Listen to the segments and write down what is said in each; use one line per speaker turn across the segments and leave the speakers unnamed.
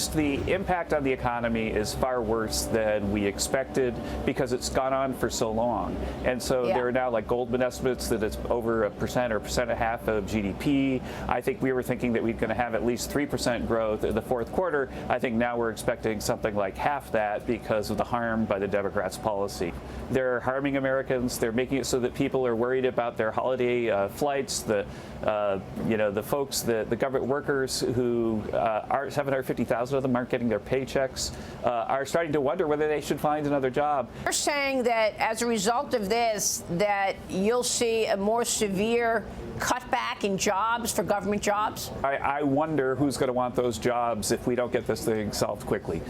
First, the impact on the economy is far worse than we expected because it's gone on for so long. And so there are now like Goldman estimates that it's over 1% or 1.5% of GDP. I think we were thinking that we're going to have at least 3% growth in the fourth quarter. I think now we're expecting something like half that because of the harm by the Democrats' policy. They're harming Americans. They're making it so that people are worried about their holiday flights. The folks, the government workers who are 750,000 of them aren't getting their paychecks, are starting to wonder whether they should find another job.
You're saying that as a result of this, that you'll see a more severe cutback in jobs for government jobs?
I wonder who's going to want those jobs if we don't get this thing solved quickly.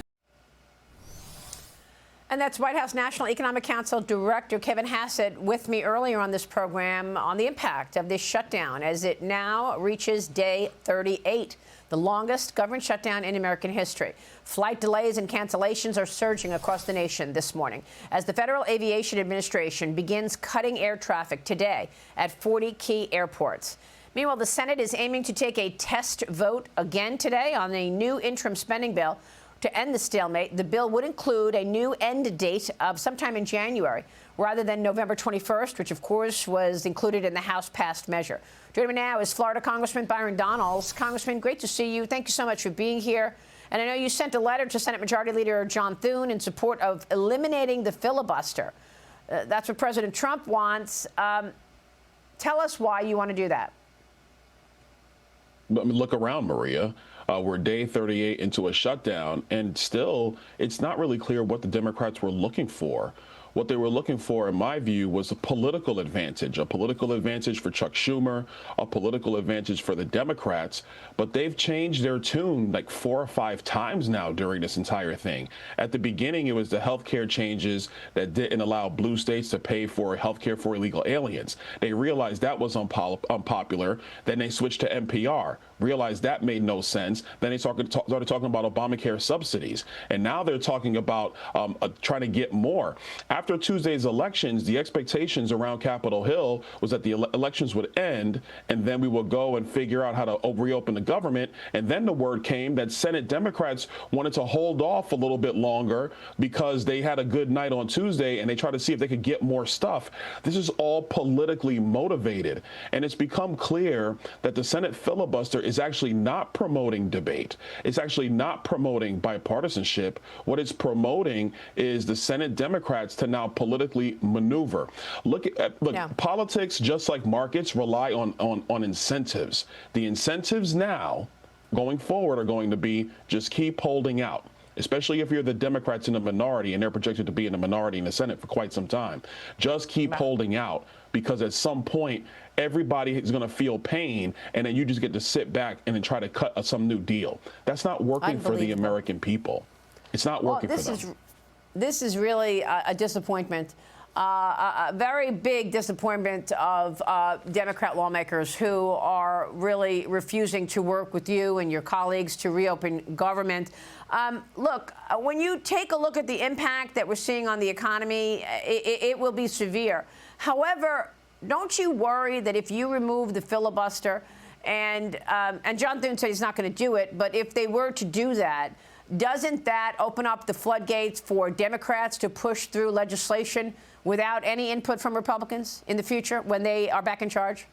And that's White House National Economic Council Director Kevin Hassett with me earlier on this program on the impact of this shutdown as it now reaches day 38, the longest government shutdown in American history. Flight delays and cancellations are surging across the nation this morning as the Federal Aviation Administration begins cutting air traffic today at 40 key airports. Meanwhile, the Senate is aiming to take a test vote again today on a new interim spending bill. To end the stalemate, the bill would include a new end date of sometime in January rather than November 21st, which, of course, was included in the House-passed measure. Joining me now is Florida Congressman Byron Donalds. Congressman, great to see you. Thank you so much for being here. And I know you sent a letter to Senate Majority Leader John Thune in support of eliminating the filibuster. That's what President Trump wants. Tell us why you want to do that.
Look around, Maria. We're day 38 into a shutdown, and still it's not really clear what the Democrats were looking for. What they were looking for, in my view, was a political advantage for Chuck Schumer, a political advantage for the Democrats. But they've changed their tune like 4 or 5 times now during this entire thing. At the beginning, it was the health care changes that didn't allow blue states to pay for health care for illegal aliens. They realized that was unpopular. Then they switched to NPR, realized that made no sense. Then they started talking about Obamacare subsidies. And now they're talking about trying to get more. After Tuesday's elections, the expectations around Capitol Hill was that the elections would end, and then we would go and figure out how to reopen the government. And then the word came that Senate Democrats wanted to hold off a little bit longer because they had a good night on Tuesday, and they tried to see if they could get more stuff. This is all politically motivated, and it's become clear that the Senate filibuster is actually not promoting debate. It's actually not promoting bipartisanship. What it's promoting is the Senate Democrats to now politically maneuver. Look, politics, just like markets, rely on incentives. The incentives now going forward are going to be just keep holding out, especially if you're the Democrats in the minority, and they're projected to be in the minority in the Senate for quite some time. Just keep holding out, because at some point, everybody is going to feel pain, and then you just get to sit back and then try to cut some new deal. That's not working for the American people. It's not working for them.
This is really a disappointment, a very big disappointment of Democrat lawmakers who are really refusing to work with you and your colleagues to reopen government. Look, when you take a look at the impact that we're seeing on the economy, it will be severe. However, don't you worry that if you remove the filibuster, and John Thune said he's not going to do it, but if they were to do that, doesn't that open up the floodgates for Democrats to push through legislation without any input from Republicans in the future when they are back in charge?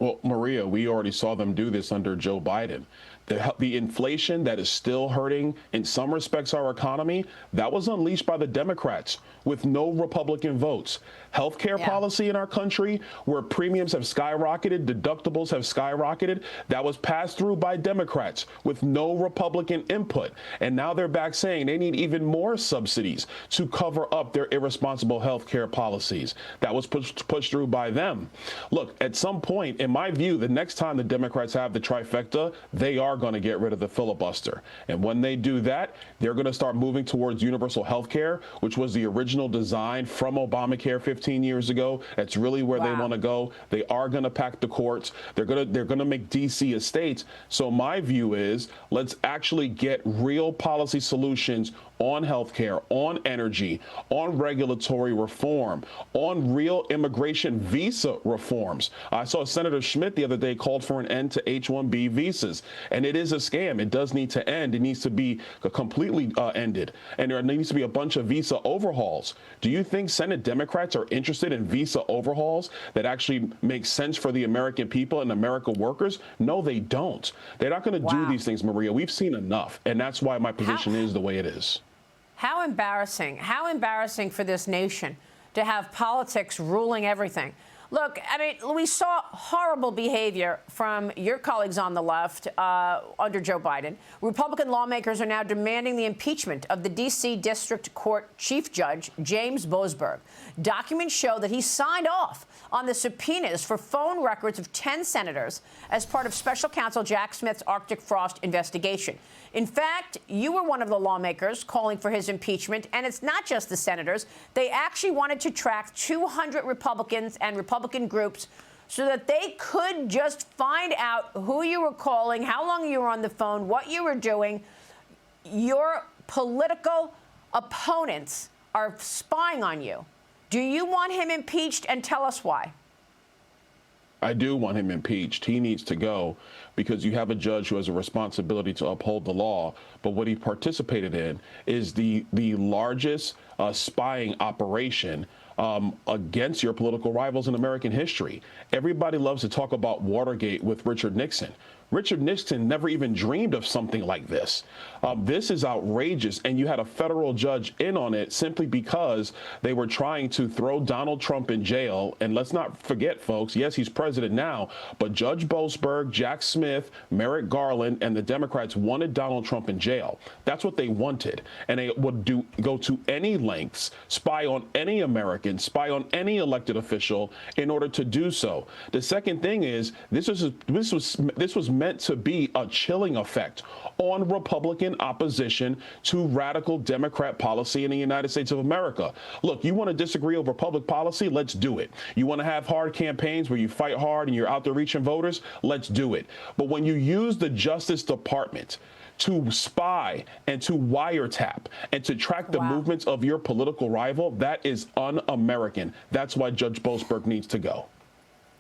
Well, Maria, we already saw them do this under Joe Biden. The inflation that is still hurting, in some respects, our economy, that was unleashed by the Democrats with no Republican votes. Healthcare policy in our country, where premiums have skyrocketed, deductibles have skyrocketed, that was passed through by Democrats with no Republican input. And now they're back saying they need even more subsidies to cover up their irresponsible healthcare policies. That was pushed through by them. Look, at some point, in my view, the next time the Democrats have the trifecta, they are going to get rid of the filibuster. And when they do that, they're going to start moving towards universal health care, which was the original design from Obamacare 15 years ago. That's really where they want to go. They are going to pack the courts. They're going to make DC estates. So my view is, let's actually get real policy solutions on healthcare, on energy, on regulatory reform, on real immigration visa reforms. I saw Senator Schmidt the other day called for an end to H-1B visas, and And it is a scam. It does need to end. It needs to be completely ended. And there needs to be a bunch of visa overhauls. Do you think Senate Democrats are interested in visa overhauls that actually make sense for the American people and American workers? No, they don't. They're not going to do these things, Maria. We've seen enough. And that's why my position is the way it is.
How embarrassing for this nation to have politics ruling everything. Look, I mean, we saw horrible behavior from your colleagues on the left under Joe Biden. Republican lawmakers are now demanding the impeachment of the D.C. District Court Chief Judge James Boasberg. Documents show that he signed off on the subpoenas for phone records of 10 senators as part of Special Counsel Jack Smith's Arctic Frost investigation. In fact, you were one of the lawmakers calling for his impeachment, and it's not just the senators. They actually wanted to track 200 Republicans and Republican groups so that they could just find out who you were calling, how long you were on the phone, what you were doing. Your political opponents are spying on you. Do you want him impeached? And tell us why.
I do want him impeached. He needs to go because you have a judge who has a responsibility to uphold the law. But what he participated in is the largest spying operation against your political rivals in American history. Everybody loves to talk about Watergate with Richard Nixon. Richard Nixon never even dreamed of something like this. This is outrageous, and you had a federal judge in on it simply because they were trying to throw Donald Trump in jail. And let's not forget, folks, yes, he's president now, but Judge Boasberg, Jack Smith, Merrick Garland, and the Democrats wanted Donald Trump in jail. That's what they wanted, and they would go to any lengths, spy on any American, spy on any elected official in order to do so. The second thing is this was meant to be a chilling effect on Republican opposition to radical Democrat policy in the United States of America. Look, you want to disagree over public policy? Let's do it. You want to have hard campaigns where you fight hard and you're out there reaching voters? Let's do it. But when you use the Justice Department to spy and to wiretap and to track the movements of your political rival, that is un-American. That's why Judge Boasberg needs to go.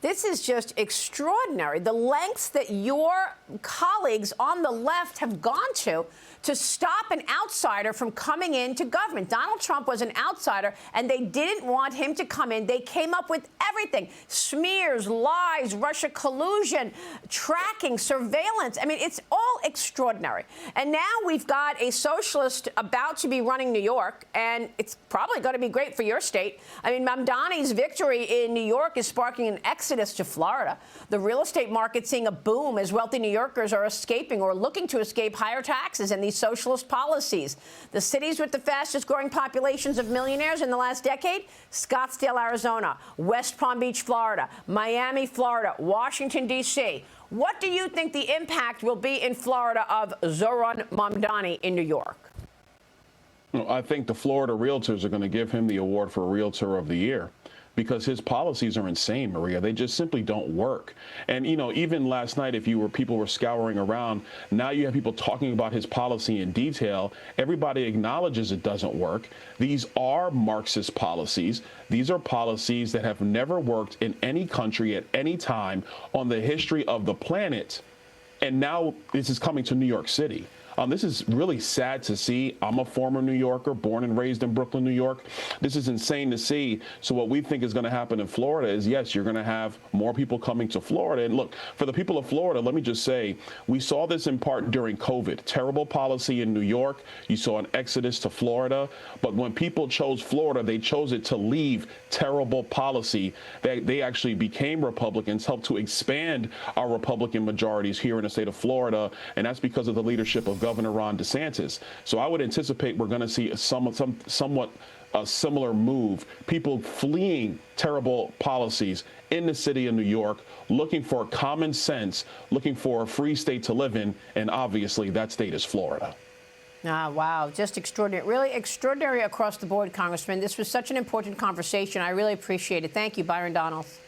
This is just extraordinary. The lengths that your colleagues on the left have gone to stop an outsider from coming into government. Donald Trump was an outsider, and they didn't want him to come in. They came up with everything: smears, lies, Russia collusion, tracking, surveillance. I mean, it's all extraordinary. And now we've got a socialist about to be running New York, and it's probably going to be great for your state. I mean, Mamdani's victory in New York is sparking an exodus to Florida. The real estate market seeing a boom as wealthy New Yorkers are escaping or looking to escape higher taxes and these socialist policies. The cities with the fastest growing populations of millionaires in the last decade: Scottsdale, Arizona; West Palm Beach, Florida; Miami, Florida; Washington, D.C. What do you think the impact will be in Florida of Zohran Mamdani in New York?
I think the Florida realtors are going to give him the award for Realtor of the Year, because his policies are insane, Maria. They just simply don't work. And, you know, even last night, people were scouring around, now you have people talking about his policy in detail. Everybody acknowledges it doesn't work. These are Marxist policies. These are policies that have never worked in any country at any time on the history of the planet. And now this is coming to New York City. This is really sad to see. I'm a former New Yorker, born and raised in Brooklyn, New York. This is insane to see. So what we think is going to happen in Florida is, yes, you're going to have more people coming to Florida. And look, for the people of Florida, let me just say, we saw this in part during COVID. Terrible policy in New York. You saw an exodus to Florida. But when people chose Florida, they chose it to leave terrible policy. They actually became Republicans, helped to expand our Republican majorities here in the state of Florida. And that's because of the leadership of Governor Ron DeSantis. So I would anticipate we're going to see somewhat a similar move. People fleeing terrible policies in the city of New York, looking for common sense, looking for a free state to live in. And obviously that state is Florida.
Wow. Just extraordinary. Really extraordinary across the board, Congressman. This was such an important conversation. I really appreciate it. Thank you, Byron Donalds.